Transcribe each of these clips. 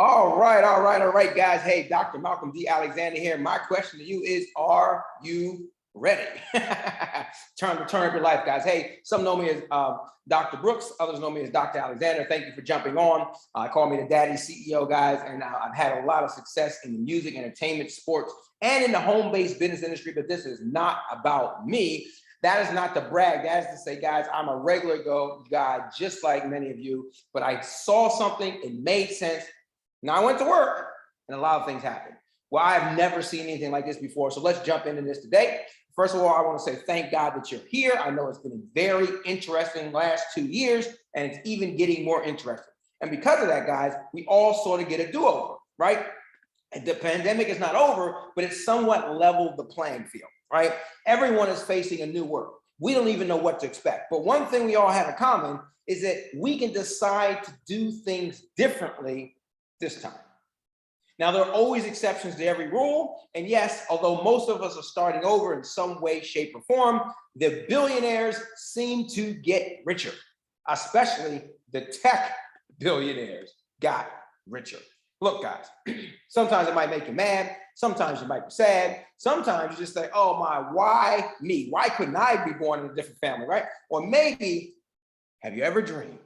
All right, guys. Hey, Dr. Malcolm D. Alexander here. My question to you is, are you ready? Turn up your life, guys. Hey, some know me as Dr. Brooks. Others know me as Dr. Alexander. Thank you for jumping on. Call me the Daddy CEO, guys. And I've had a lot of success in the music, entertainment, sports, and in the home-based business industry. But this is not about me. That is not to brag. That is to say, guys, I'm a regular guy, just like many of you. But I saw something. It made sense. Now I went to work and a lot of things happened. Well, I've never seen anything like this before. So let's jump into this today. First of all, I want to say thank God that you're here. I know it's been a very interesting last 2 years, and it's even getting more interesting. And because of that, guys, we all sort of get a do-over, right? And the pandemic is not over, but it's somewhat leveled the playing field, right? Everyone is facing a new world. We don't even know what to expect. But one thing we all have in common is that we can decide to do things differently this time. Now, there are always exceptions to every rule. And yes, although most of us are starting over in some way, shape, or form, the billionaires seem to get richer, especially the tech billionaires got richer. Look, guys, sometimes it might make you mad. Sometimes you might be sad. Sometimes you just say, oh my, why me? Why couldn't I be born in a different family, right? Or maybe, have you ever dreamed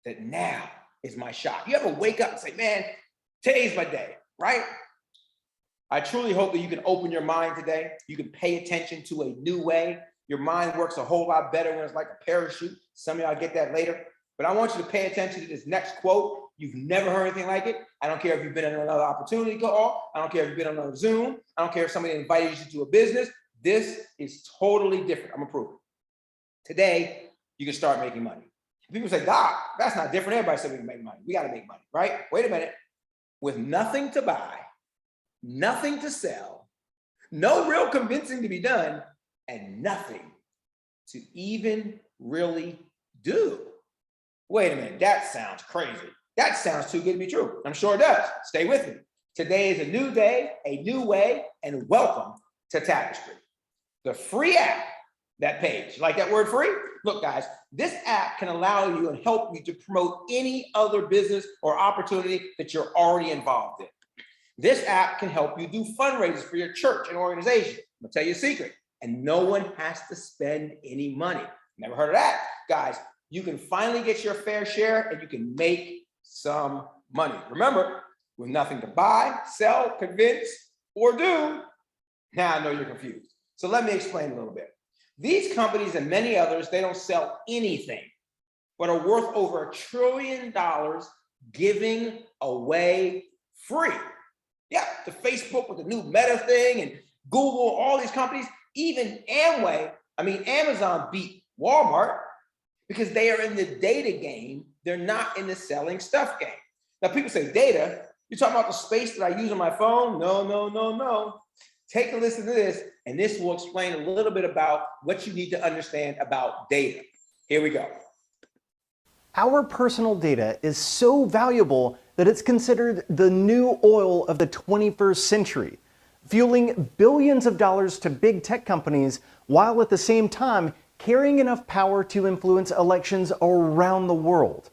that now is my shot? You ever wake up and say, man, today's my day, right? I truly hope that you can open your mind today. You can pay attention to a new way. Your mind works a whole lot better when it's like a parachute. Some of y'all get that later. But I want you to pay attention to this next quote. You've never heard anything like it. I don't care if you've been on another opportunity call. I don't care if you've been on another Zoom. I don't care if somebody invited you to a business. This is totally different. I'm gonna prove it. Today, you can start making money. People say, Doc, that's not different. Everybody said we can make money. We got to make money, right? Wait a minute. With nothing to buy, nothing to sell, no real convincing to be done, and nothing to even really do. Wait a minute. That sounds crazy. That sounds too good to be true. I'm sure it does. Stay with me. Today is a new day, a new way, and welcome to Tapestri, the free app. That page, like that word free? Look, guys, this app can allow you and help you to promote any other business or opportunity that you're already involved in. This app can help you do fundraisers for your church and organization. I'm gonna tell you a secret, and no one has to spend any money. Never heard of that? Guys, you can finally get your fair share and you can make some money. Remember, with nothing to buy, sell, convince, or do, now I know you're confused. So let me explain a little bit. These companies and many others, they don't sell anything, but are worth over $1 trillion giving away free. Yeah, the Facebook with the new Meta thing and Google, all these companies, even Amazon beat Walmart because they are in the data game. They're not in the selling stuff game. Now people say data, you're talking about the space that I use on my phone? No. Take a listen to this, and this will explain a little bit about what you need to understand about data. Here we go. Our personal data is so valuable that it's considered the new oil of the 21st century, fueling billions of dollars to big tech companies while at the same time carrying enough power to influence elections around the world.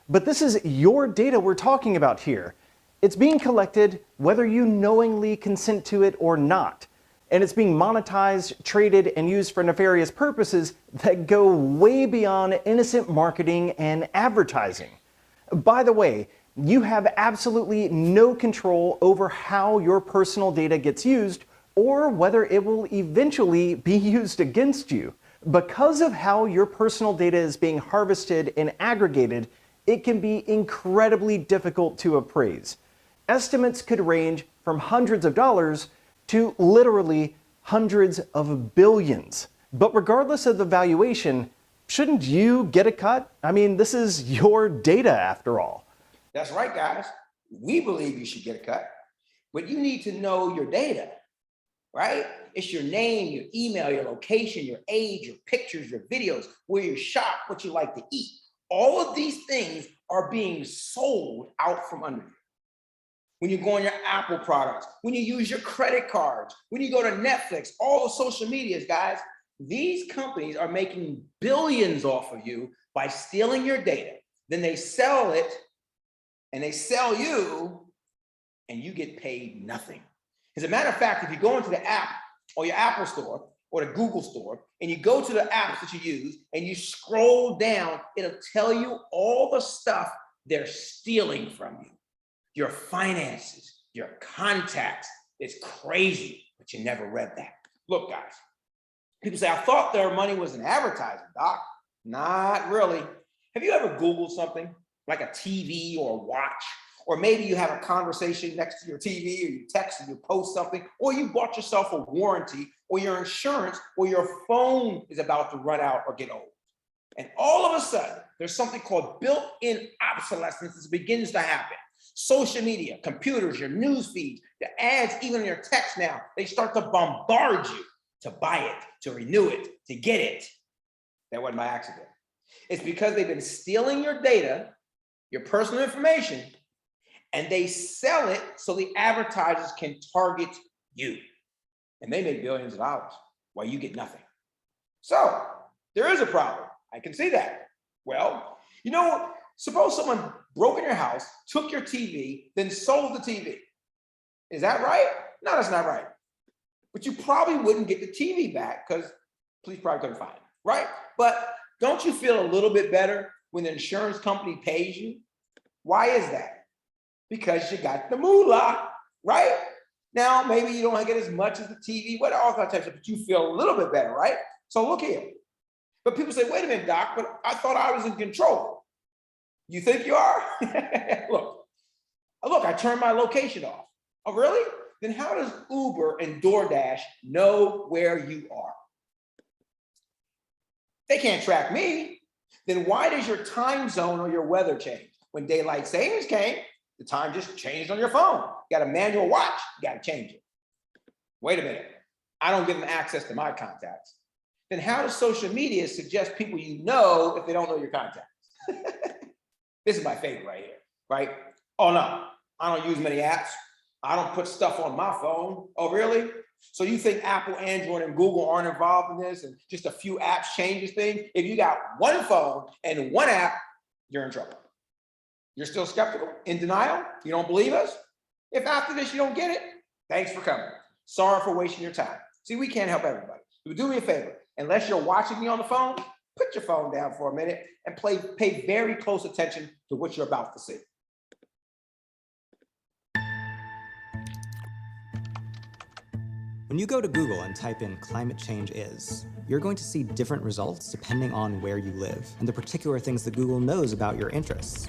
But this is your data we're talking about here. It's being collected whether you knowingly consent to it or not. And it's being monetized, traded, and used for nefarious purposes that go way beyond innocent marketing and advertising. By the way, you have absolutely no control over how your personal data gets used or whether it will eventually be used against you. Because of how your personal data is being harvested and aggregated, it can be incredibly difficult to appraise. Estimates could range from hundreds of dollars to literally hundreds of billions. But regardless of the valuation, shouldn't you get a cut? I mean, this is your data after all. That's right, guys. We believe you should get a cut, but you need to know your data, right? It's your name, your email, your location, your age, your pictures, your videos, where you shop, what you like to eat. All of these things are being sold out from under you. When you go on your Apple products, when you use your credit cards, when you go to Netflix, all the social medias, guys, these companies are making billions off of you by stealing your data. Then they sell it and they sell you, and you get paid nothing. As a matter of fact, if you go into the app or your Apple store or the Google store, and you go to the apps that you use and you scroll down, it'll tell you all the stuff they're stealing from you. Your finances, your contacts. It's crazy, but you never read that. Look, guys, people say, I thought their money was in advertising, Doc. Not really. Have you ever Googled something like a TV or a watch? Or maybe you have a conversation next to your TV, or you text and you post something, or you bought yourself a warranty, or your insurance, or your phone is about to run out or get old. And all of a sudden, there's something called built-in obsolescence that begins to happen. Social media, computers, your news feeds, the ads, even your text now, they start to bombard you to buy it, to renew it, to get it. That wasn't by accident. It's because they've been stealing your data, your personal information, and they sell it so the advertisers can target you. And they make billions of dollars while you get nothing. So there is a problem. I can see that. Well, you know, suppose someone broke in your house, took your TV, then sold the TV. Is that right? No, that's not right. But you probably wouldn't get the TV back because police probably couldn't find it, right? But don't you feel a little bit better when the insurance company pays you? Why is that? Because you got the moolah, right? Now, maybe you don't get as much as the TV, what all that types of, but you feel a little bit better, right? So look here. But people say, wait a minute, Doc, but I thought I was in control. You think you are? Look, I turned my location off. Oh, really? Then how does Uber and DoorDash know where you are? They can't track me. Then why does your time zone or your weather change? When daylight savings came, the time just changed on your phone. You got a manual watch, you got to change it. Wait a minute, I don't give them access to my contacts. Then how does social media suggest people you know if they don't know your contacts? This is my favorite right here, right? Oh no, I don't use many apps. I don't put stuff on my phone. Oh really? So you think Apple, Android, and Google aren't involved in this and just a few apps changes things? If you got one phone and one app, you're in trouble. You're still skeptical, in denial? You don't believe us? If after this you don't get it, thanks for coming. Sorry for wasting your time. See, we can't help everybody. So do me a favor. Unless you're watching me on the phone, put your phone down for a minute and pay very close attention to what you're about to see. When you go to Google and type in climate change is, you're going to see different results depending on where you live and the particular things that Google knows about your interests.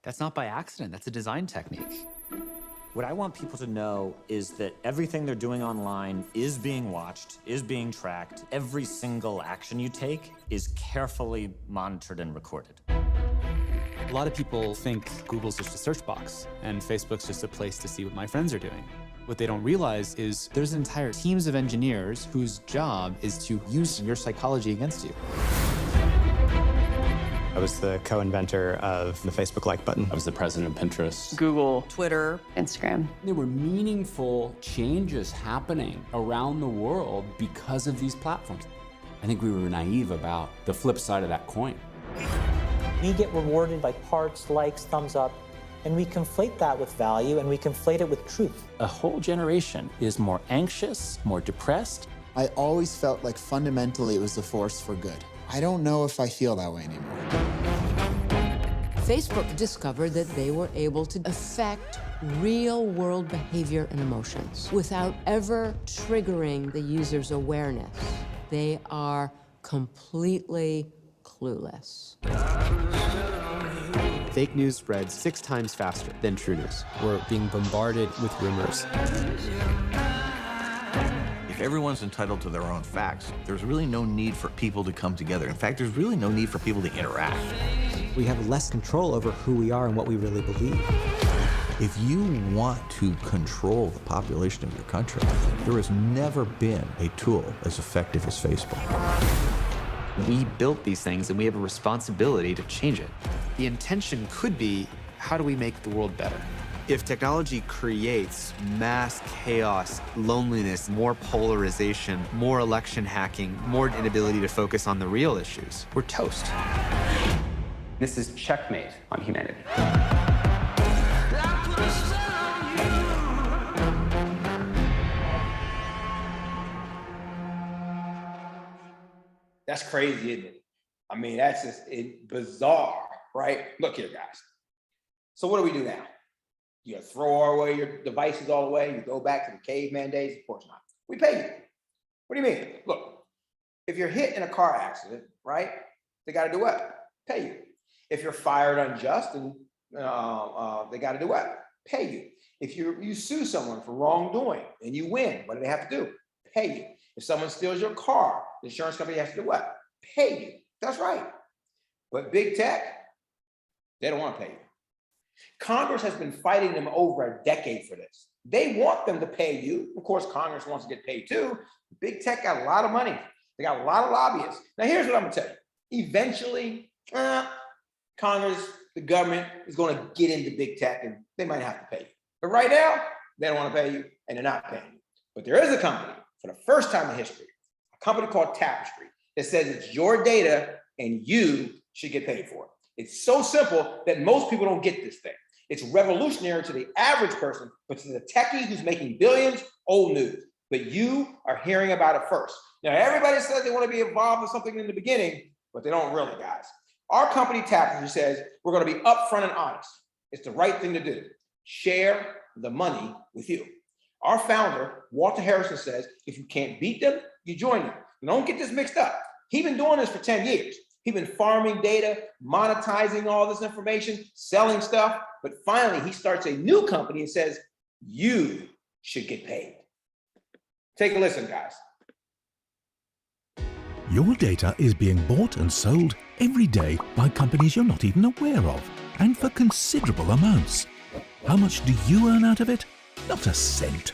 That's not by accident, that's a design technique. What I want people to know is that everything they're doing online is being watched, is being tracked. Every single action you take is carefully monitored and recorded. A lot of people think Google's just a search box and Facebook's just a place to see what my friends are doing. What they don't realize is there's entire teams of engineers whose job is to use your psychology against you. I was the co-inventor of the Facebook like button. I was the president of Pinterest. Google, Twitter, Instagram. There were meaningful changes happening around the world because of these platforms. I think we were naive about the flip side of that coin. We get rewarded by hearts, likes, thumbs up, and we conflate that with value and we conflate it with truth. A whole generation is more anxious, more depressed. I always felt like fundamentally it was a force for good. I don't know if I feel that way anymore. Facebook discovered that they were able to affect real-world behavior and emotions without ever triggering the user's awareness. They are completely clueless. Fake news spreads 6 times faster than true news. We're being bombarded with rumors. If everyone's entitled to their own facts, there's really no need for people to come together. In fact, there's really no need for people to interact. We have less control over who we are and what we really believe. If you want to control the population of your country, there has never been a tool as effective as Facebook. We built these things and we have a responsibility to change it. The intention could be, how do we make the world better? If technology creates mass chaos, loneliness, more polarization, more election hacking, more inability to focus on the real issues, we're toast. This is checkmate on humanity. That's crazy, isn't it? I mean, that's just bizarre, right? Look here, guys. So what do we do now? You throw away your devices all the way? You go back to the caveman days? Of course not. We pay you. What do you mean? Look, if you're hit in a car accident, right? They got to do what? Pay you. If you're fired unjust, and they got to do what? Pay you. If you sue someone for wrongdoing and you win, what do they have to do? Pay you. If someone steals your car, the insurance company has to do what? Pay you. That's right. But big tech, they don't want to pay you. Congress has been fighting them over a decade for this. They want them to pay you. Of course, Congress wants to get paid too. Big tech got a lot of money. They got a lot of lobbyists. Now, here's what I'm gonna tell you. Eventually, Congress, the government is going to get into big tech and they might have to pay you. But right now, they don't want to pay you and they're not paying you. But there is a company, for the first time in history, a company called Tapestri that says it's your data and you should get paid for it. It's so simple that most people don't get this thing. It's revolutionary to the average person, but to the techie who's making billions, old news. But you are hearing about it first. Now, everybody says they want to be involved in something in the beginning, but they don't really, guys. Our company, Tapestri, says we're going to be upfront and honest. It's the right thing to do. Share the money with you. Our founder, Walter Harrison, says if you can't beat them, you join them. Don't get this mixed up. He's been doing this for 10 years. He's been farming data, monetizing all this information, selling stuff. But finally, he starts a new company and says, you should get paid. Take a listen, guys. Your data is being bought and sold every day by companies you're not even aware of, and for considerable amounts. How much do you earn out of it? Not a cent.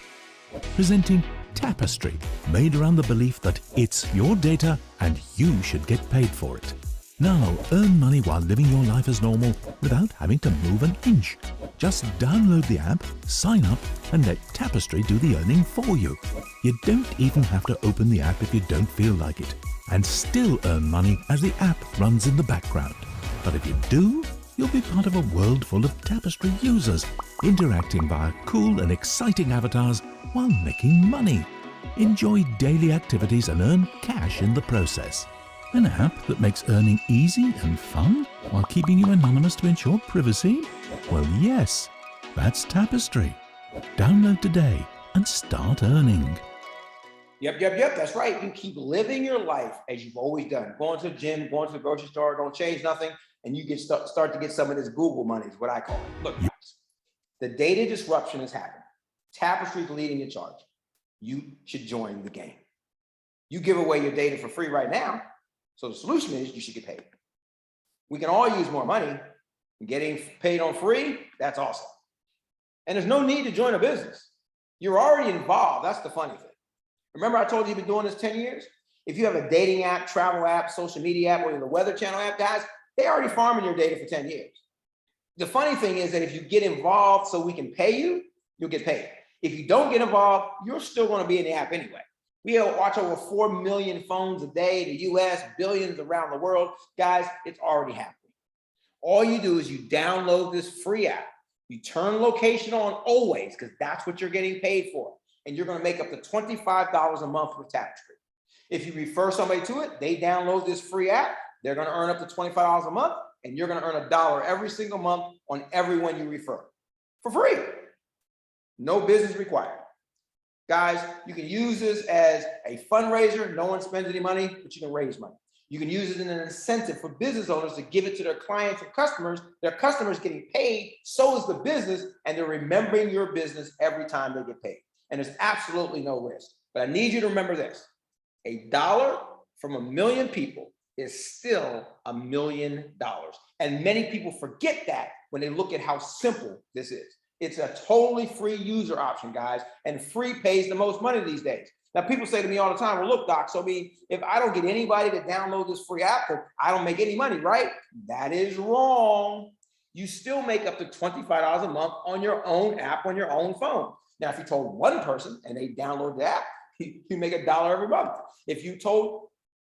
Presenting Tapestri, made around the belief that it's your data and you should get paid for it. Now earn money while living your life as normal without having to move an inch. Just download the app, sign up, and let Tapestri do the earning for you. You don't even have to open the app if you don't feel like it, and still earn money as the app runs in the background. But if you do, you'll be part of a world full of Tapestri users, interacting via cool and exciting avatars while making money. Enjoy daily activities and earn cash in the process. An app that makes earning easy and fun while keeping you anonymous to ensure privacy? Well, yes, that's Tapestri. Download today and start earning. Yep, that's right. You keep living your life as you've always done. Going to the gym, going to the grocery store, don't change nothing, and you get start to get some of this Google money is what I call it. Look, guys, the data disruption has happened. Tapestry's leading the charge. You should join the game. You give away your data for free right now, so the solution is you should get paid. We can all use more money. Getting paid on free, that's awesome. And there's no need to join a business. You're already involved. That's the funny thing. Remember I told you you've been doing this 10 years? If you have a dating app, travel app, social media app, or the Weather Channel app, guys, they're already farming your data for 10 years. The funny thing is that if you get involved so we can pay you, you'll get paid. If you don't get involved, you're still going to be in the app anyway. We watch over 4 million phones a day in the US, billions around the world. Guys, it's already happening. All you do is you download this free app. You turn location on always, because that's what you're getting paid for. And you're going to make up to $25 a month with Tapestri. If you refer somebody to it, they download this free app, they're going to earn up to $25 a month, and you're going to earn $1 every single month on everyone you refer for free. No business required. Guys, you can use this as a fundraiser. No one spends any money, but you can raise money. You can use it in an incentive for business owners to give it to their clients and customers. Their customers getting paid, so is the business, and they're remembering your business every time they get paid. And there's absolutely no risk. But I need you to remember this. $1 from 1 million people is still $1 million. And many people forget that when they look at how simple this is. It's a totally free user option, guys, and free pays the most money these days. Now, people say to me all the time, well, look, Doc, so I mean, if I don't get anybody to download this free app, I don't make any money, right? That is wrong. You still make up to $25 a month on your own app on your own phone. Now, if you told one person and they download the app, you make $1 every month. If you told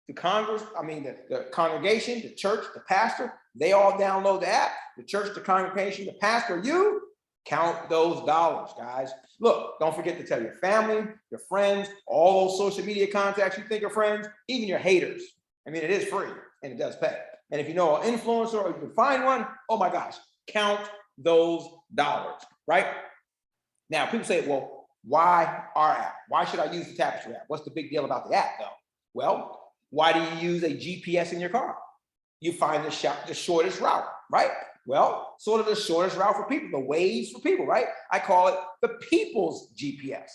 the Congress, the congregation, the church, the pastor, They all download the app. The church, the congregation, the pastor, you count those dollars, guys. Look, don't forget to tell your family, your friends, all those social media contacts you think are friends, even your haters. I mean, it is free and it does pay. And if you know an influencer or you can find one, oh my gosh, count those dollars, right? Now, people say, well, why our app? Why should I use the Tapestri app? What's the big deal about the app, though? Well, why do you use a GPS in your car? You find the shortest route, right? Well, sort of the shortest route for people, the ways for people, right? I call it the people's GPS.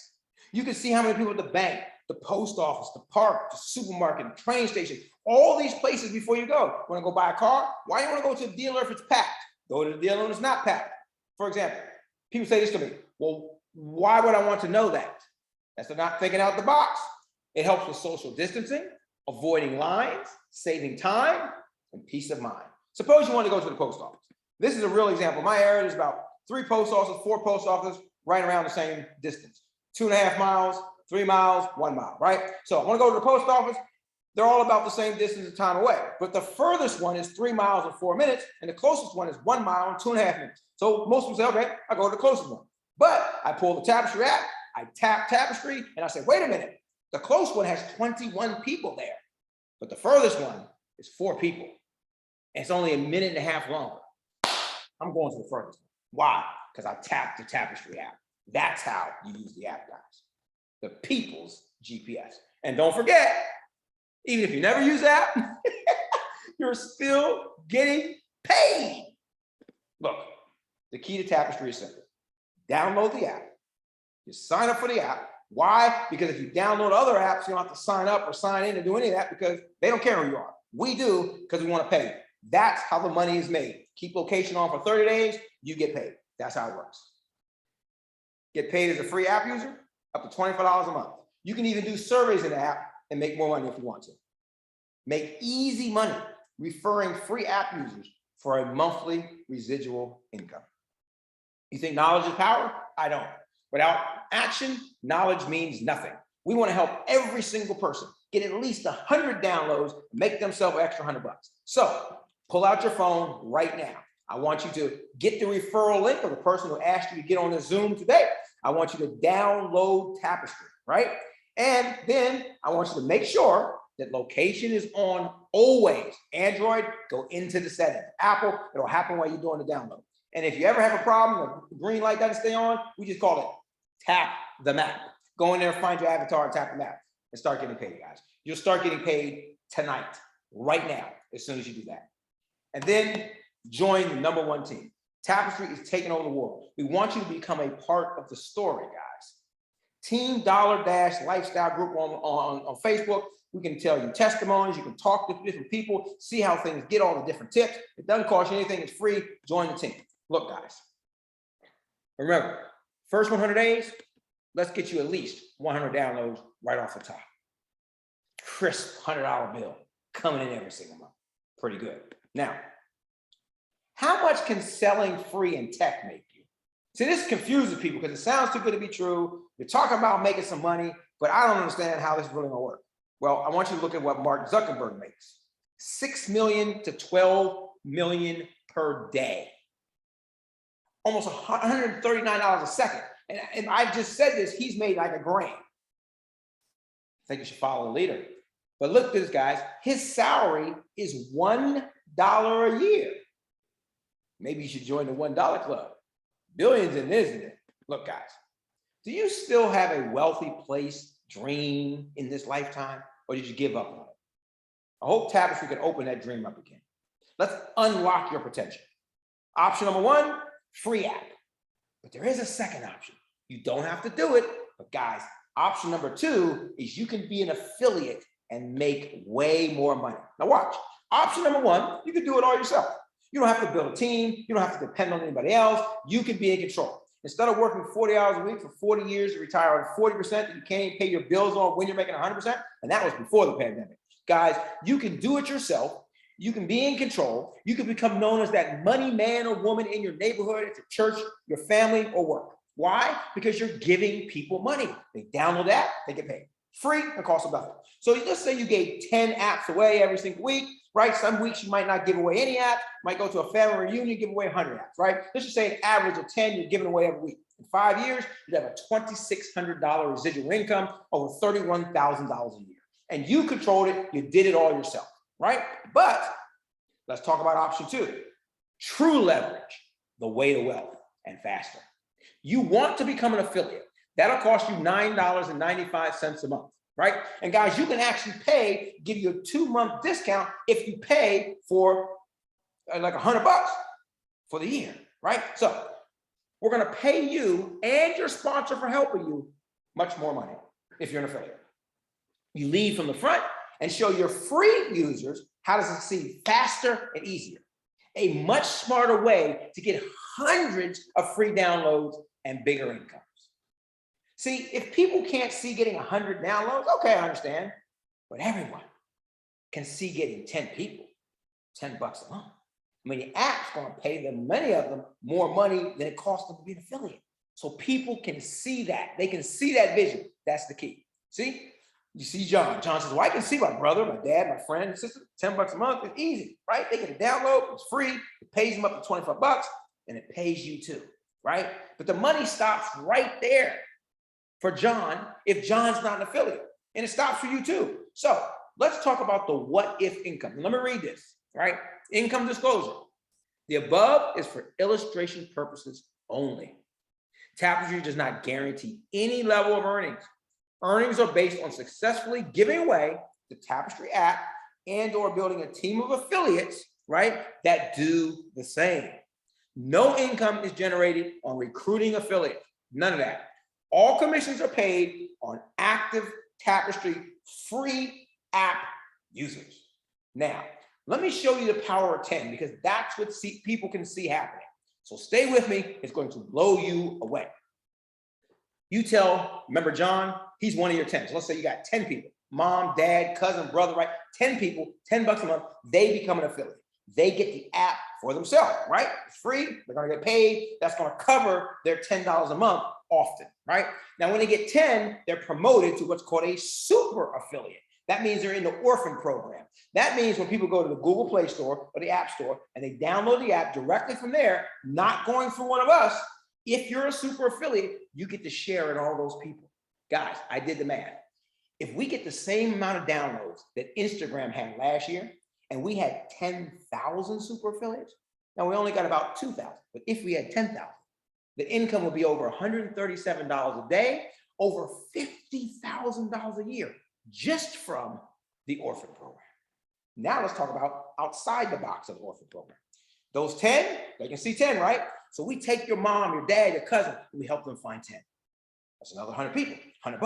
You can see how many people at the bank, the post office, the park, the supermarket, the train station, all these places before you go. Want to go buy a car? Why do you want to go to the dealer if it's packed? Go to the dealer when it's not packed. For example, people say this to me, well, why would I want to know that? That's not thinking out the box. It helps with social distancing, avoiding lines, saving time, and peace of mind. Suppose you want to go to the post office. This is a real example. My area is about 3 post offices, 4 post offices, right around the same distance. 2.5 miles, 3 miles, 1 mile, right? So I want to go to the post office. They're all about the same distance and time away. But the furthest one is 3 miles and 4 minutes, and the closest one is 1 mile and 2.5 minutes. So most people say, okay, I go to the closest one. But I pull the Tapestri app, I tap Tapestri, and I say, wait a minute, the close one has 21 people there, but the furthest one is 4 people. And it's only 1.5 minutes longer. I'm going to the furthest one. Why? Because I tapped the Tapestri app. That's how you use the app, guys. The people's GPS. And don't forget, even if you never use the app, you're still getting paid. Look, the key to Tapestri is simple. Download the app. You sign up for the app. Why? Because if you download other apps, you don't have to sign up or sign in or do any of that because they don't care who you are. We do because we want to pay you. That's how the money is made. Keep location on for 30 days, you get paid. That's how it works. Get paid as a free app user, up to $25 a month. You can even do surveys in the app and make more money if you want to. Make easy money referring free app users for a monthly residual income. You think knowledge is power? I don't. Without action, knowledge means nothing. We want to help every single person get at least 100 downloads, make themselves an extra $100. So pull out your phone right now. I want you to get the referral link of the person who asked you to get on the Zoom today. I want you to download Tapestri, right? And then I want you to make sure that location is on always. Android, go into the settings. Apple, it'll happen while you're doing the download. And if you ever have a problem, the green light doesn't stay on, we just call it tap the map. Go in there, find your avatar, and tap the map, and start getting paid, guys. You'll start getting paid tonight, right now, as soon as you do that. And then join the #1 team. Tapestri is taking over the world. We want you to become a part of the story, guys. Team Dollar Dash Lifestyle Group on Facebook. We can tell you testimonies. You can talk to different people, see how things get, all the different tips. It doesn't cost you anything. It's free. Join the team. Look, guys, remember, first 100 days, let's get you at least 100 downloads right off the top. Crisp $100 bill coming in every single month. Pretty good. Now, how much can selling free in tech make you? See, this confuses people because it sounds too good to be true. You're talking about making some money, but I don't understand how this is really gonna work. Well, I want you to look at what Mark Zuckerberg makes. $6 million to $12 million per day. Almost $139 a second. And I've just said this, he's made like $1,000. I think you should follow the leader. But look at this, guys. His salary is $1 a year. Maybe you should join the $1 club. Billions in this, isn't it? Look, guys, do you still have a wealthy place dream in this lifetime, or did you give up on it? I hope Tapestri can open that dream up again. Let's unlock your potential. Option #1, free app. But there is a second option. You don't have to do it, but guys, option #2 is you can be an affiliate and make way more money. Now watch, option #1, you can do it all yourself. You don't have to build a team. You don't have to depend on anybody else. You can be in control. Instead of working 40 hours a week for 40 years to retire on 40% that you can't even pay your bills on when you're making 100%, and that was before the pandemic. Guys, you can do it yourself. You can be in control. You can become known as that money man or woman in your neighborhood, at your church, your family, or work. Why? Because you're giving people money. They download that, they get paid. Free and cost of nothing. So let's say you gave 10 apps away every single week. right? Some weeks you might not give away any apps, might go to a family reunion, give away 100 apps, right? Let's just say an average of 10 you're giving away every week. In 5 years, you'd have a $2,600 residual income, over $31,000 a year. And you controlled it, you did it all yourself, right? But let's talk about option 2, true leverage, the way to wealth and faster. You want to become an affiliate. That'll cost you $9.95 a month, right? And guys, you can actually give you a 2-month discount if you pay for like $100 for the year, right? So we're gonna pay you and your sponsor for helping you much more money if you're an affiliate. You lead from the front and show your free users how to succeed faster and easier. A much smarter way to get hundreds of free downloads and bigger incomes. See, if people can't see getting 100 downloads, okay, I understand, but everyone can see getting 10 people, $10 a month. I mean, the app's gonna pay them, many of them, more money than it costs them to be an affiliate. So people can see that. They can see that vision. That's the key. See? You see John. John says, well, I can see my brother, my dad, my friend, sister, $10 a month. It's easy, right? They get a download, it's free, it pays them up to $25, and it pays you too, right? But the money stops right there for John if John's not an affiliate. And it stops for you too. So let's talk about the what if income. And let me read this, right? Income disclosure. The above is for illustration purposes only. Tapestri does not guarantee any level of earnings. Earnings are based on successfully giving away the Tapestri app and or building a team of affiliates, right, that do the same. No income is generated on recruiting affiliates. None of that. All commissions are paid on active Tapestri free app users. Now, let me show you the power of 10 because that's what people can see happening. So stay with me. It's going to blow you away. You remember John, he's one of your 10. So let's say you got 10 people, mom, dad, cousin, brother, right? 10 people, $10 a month, they become an affiliate. They get the app for themselves, right? It's free, they're gonna get paid. That's gonna cover their $10 a month often, right? Now, when they get 10, they're promoted to what's called a super affiliate. That means they're in the orphan program. That means when people go to the Google Play Store or the App Store and they download the app directly from there, not going through one of us, if you're a super affiliate, you get to share in all those people. Guys, I did the math. If we get the same amount of downloads that Instagram had last year, and we had 10,000 super affiliates, now we only got about 2,000, but if we had 10,000, the income would be over $137 a day, over $50,000 a year, just from the orphan program. Now let's talk about outside the box of the orphan program. Those 10, they can see 10, right? So we take your mom, your dad, your cousin, and we help them find 10. That's another 100 people, $100.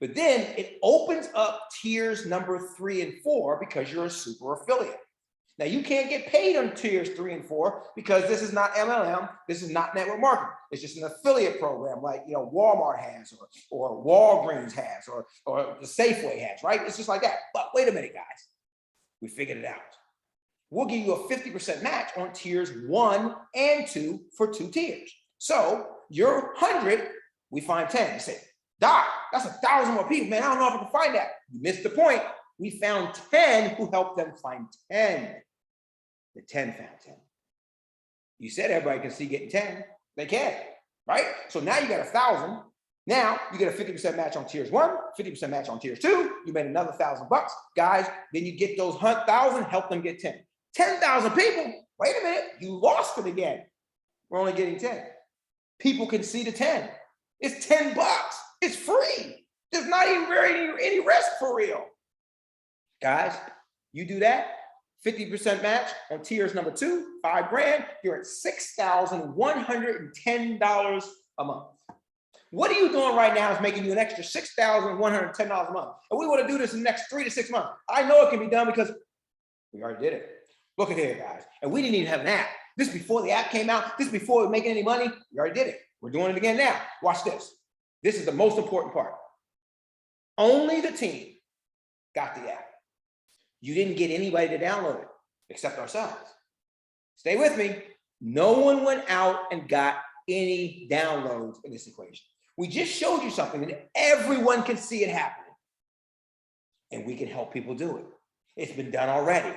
But then it opens up tiers number 3 and 4 because you're a super affiliate. Now you can't get paid on tiers 3 and 4 because this is not MLM, this is not network marketing. It's just an affiliate program like Walmart has or Walgreens has or the Safeway has, right? It's just like that. But wait a minute, guys. We figured it out. We'll give you a 50% match on tiers 1 and 2 for 2 tiers. So your 100, we find 10. You say, Doc, that's 1,000 more people, man. I don't know if I can find that. You missed the point. We found 10 who helped them find 10. The 10 found 10. You said everybody can see getting 10. They can, right? So now you got 1,000. Now you get a 50% match on tiers 1, 50% match on tiers 2. You made another $1,000, guys. Then you get those 1,000, help them get 10. 10,000 people. Wait a minute, you lost it again. We're only getting 10. People can see the 10. It's $10. It's free. There's not even any risk for real. Guys, you do that, 50% match on tiers number 2, $5,000, you're at $6,110 a month. What are you doing right now is making you an extra $6,110 a month. And we want to do this in the next 3 to 6 months. I know it can be done because we already did it. Look at here, guys. And we didn't even have an app. This before the app came out. This before we were making any money. We already did it. We're doing it again now. Watch this. This is the most important part. Only the team got the app. You didn't get anybody to download it except ourselves. Stay with me. No one went out and got any downloads in this equation. We just showed you something that everyone can see it happening. And we can help people do it. It's been done already.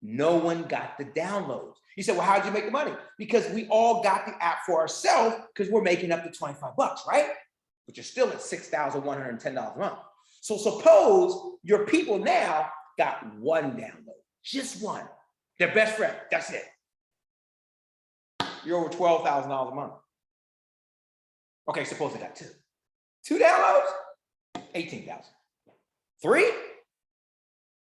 No one got the downloads. You said, well, how'd you make the money? Because we all got the app for ourselves because we're making up to 25 bucks, right? But you're still at $6,110 a month. So suppose your people now got one download, just one, their best friend, that's it. You're over $12,000 a month. Okay, suppose they got two. Two downloads, 18,000. Three,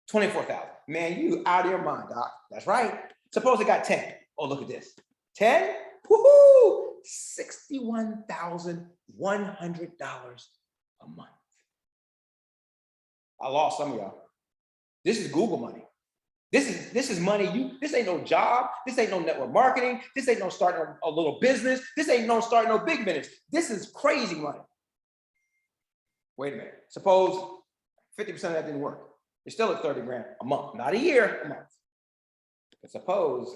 24,000. Man, you out of your mind, doc. That's right. Suppose they got 10. Oh, look at this. 10, woohoo, $61,100 a month. I lost some of y'all. This is Google money. This is money. This ain't no job. This ain't no network marketing. This ain't no starting a little business. This ain't no starting no big business. This is crazy money. Wait a minute. Suppose 50% of that didn't work. You're still at 30 grand a month, not a year, a month. But suppose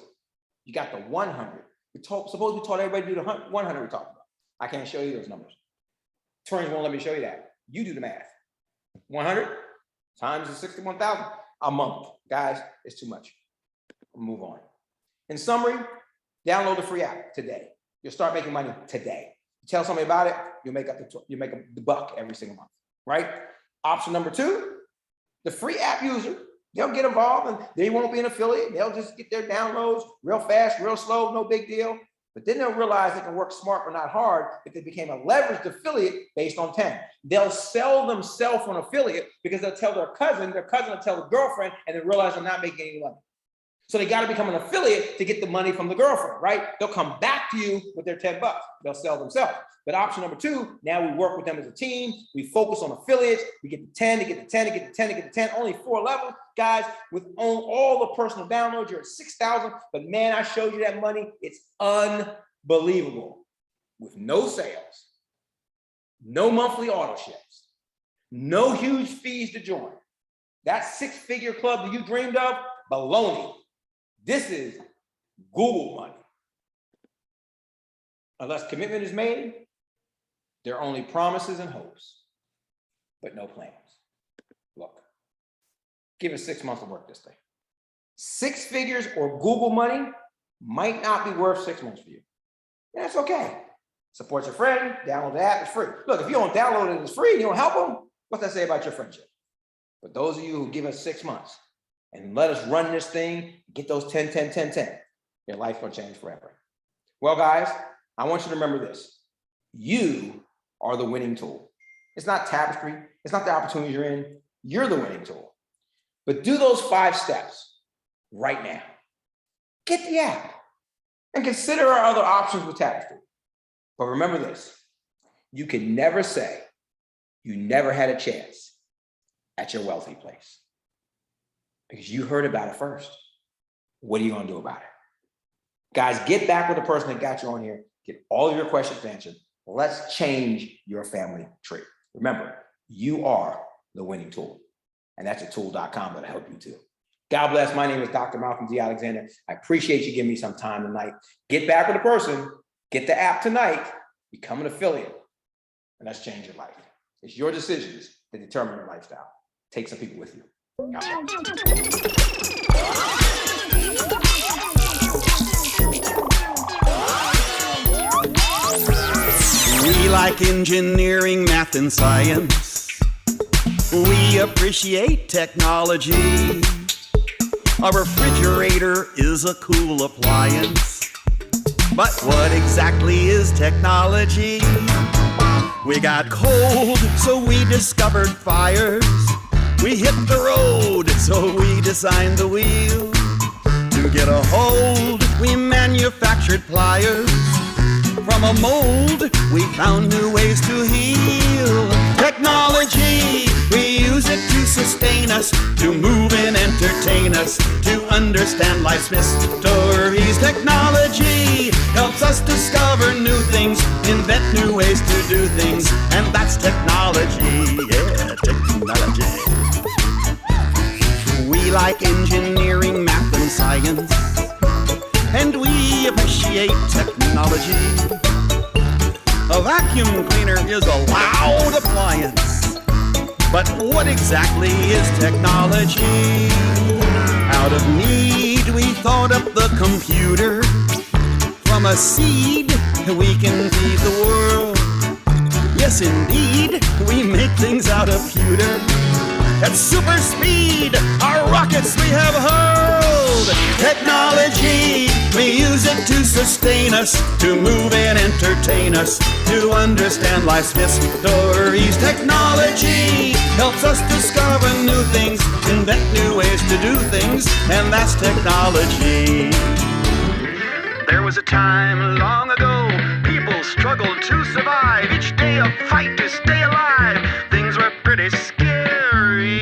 you got the 100. Suppose we taught everybody to do the 100 we talked about. I can't show you those numbers. Attorneys won't let me show you that. You do the math. 100 times the 61,000 a month. Guys, it's too much. We'll move on. In summary, download the free app today. You'll start making money today. You tell somebody about it, you'll make the buck every single month, right? Option number 2, the free app user, they'll get involved and they won't be an affiliate. They'll just get their downloads real fast, real slow, no big deal. But then they'll realize they can work smart but not hard if they became a leveraged affiliate based on 10. They'll sell themselves on affiliate because they'll tell their cousin will tell the girlfriend, and then realize they're not making any money. So they got to become an affiliate to get the money from the girlfriend, right? They'll come back to you with their 10 bucks. They'll sell themselves. But option number 2, now we work with them as a team. We focus on affiliates. We get the 10, to get the 10, to get the 10, to get the 10. Only 4 levels. Guys, with all the personal downloads, you're at 6,000. But man, I showed you that money. It's unbelievable. With no sales, no monthly auto ships, no huge fees to join. That 6-figure club that you dreamed of, baloney. This is Google money. Unless commitment is made, there are only promises and hopes, but no plans. Look, give it 6 months to work this thing. 6 figures or Google money might not be worth 6 months for you. And that's okay. Support your friend, download the app, it's free. Look, if you don't download it, it's free, and you don't help them, what's that say about your friendship? But those of you who give us 6 months and let us run this thing, get those 10, 10, 10, 10, your life's gonna change forever. Well, guys, I want you to remember this. You are the winning tool. It's not Tapestri. It's not the opportunities you're in. You're the winning tool. But do those 5 steps right now. Get the app and consider our other options with Tapestri. But remember this, you can never say you never had a chance at your wealthy place because you heard about it first. What are you gonna do about it? Guys, get back with the person that got you on here. Get all of your questions answered. Let's change your family tree. Remember, you are the winning tool. And that's a tool.com that'll help you too. God bless. My name is Dr. Malcolm D. Alexander. I appreciate you giving me some time tonight. Get back with the person, get the app tonight, become an affiliate, and let's change your life. It's your decisions that determine your lifestyle. Take some people with you. God bless. We like engineering, math, and science. We appreciate technology. A refrigerator is a cool appliance. But what exactly is technology? We got cold, so we discovered fires. We hit the road, so we designed the wheel. To get a hold, we manufactured pliers. From a mold, we found new ways to heal. Technology, we use it to sustain us, to move and entertain us, to understand life's mysteries. Technology helps us discover new things, invent new ways to do things, and that's technology, yeah, technology. We like engineering, math, and science, and we appreciate technology. A vacuum cleaner is a loud appliance, but what exactly is technology? Out of need, seed, we thought up the computer. From a seed, we can feed the world. Yes, indeed, we make things out of pewter. At super speed, our rockets we have hurled. Technology, we use it to sustain us, to move and entertain us, to understand life's mysteries. Technology helps us discover new things, invent new ways to do things, and that's technology. There was a time long ago, people struggled to survive. Each day a fight to stay alive. Things were pretty scary.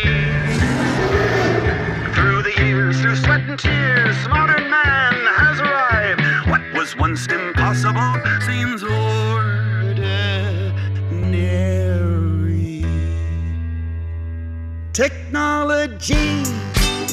Through the years, through sweat and tears, modern man has arrived. What was once impossible seems ordinary. Technology,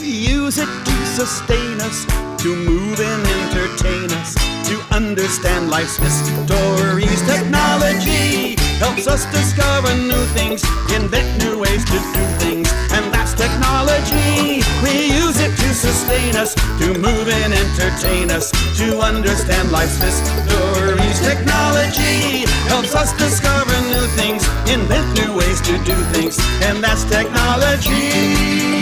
we use it to sustain us, to move and entertain us, to understand life's mysteries. Technology helps us discover new things, invent new ways to do things, and that's technology. We use it to sustain us, to move and entertain us, to understand life's mysteries. Technology helps us discover new things, invent new ways to do things, and that's technology.